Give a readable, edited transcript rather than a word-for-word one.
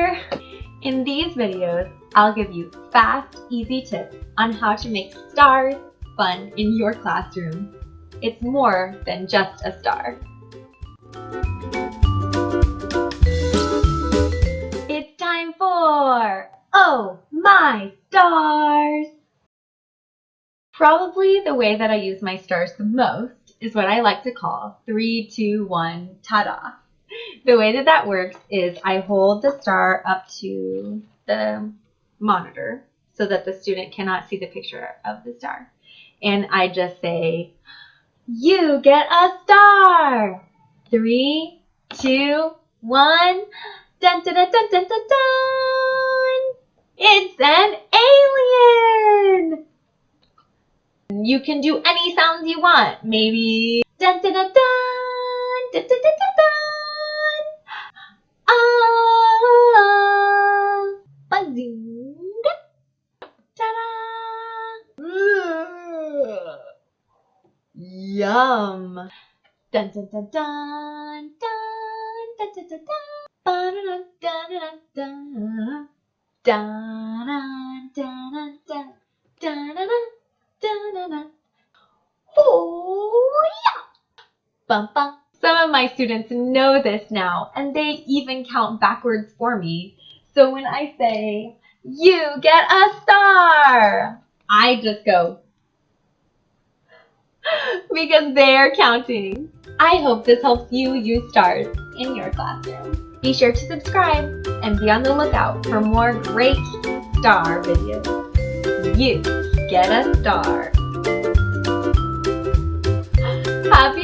there! In these videos, I'll give you fast, easy tips on how to make stars fun in your classroom. It's more than just a star. It's time for Oh My Stars! Probably the way that I use my stars the most is what I like to call 3, 2, 1, Tada! The way that that works is I hold the star up to the monitor so that the student cannot see the picture of the star. And I just say, "You get a star!" 3, 2, 1. Dun dun dun dun dun dun dun! It's an alien! You can do any sounds you want. Maybe dun dun dun dun dun dun dun dun dun. Buzzing. Ta-da! Yum! Dun dun dun dun dun dun dun dun dun. Ba-da-dun dun dun dun dun dun dun dun dun. Oh yeah! Bum bum. Some of my students know this now, and they even count backwards for me. So when I say, "You get a star," I just go, because they're counting. I hope this helps you use stars in your classroom. Be sure to subscribe and be on the lookout for more great star videos. You get a star. Happy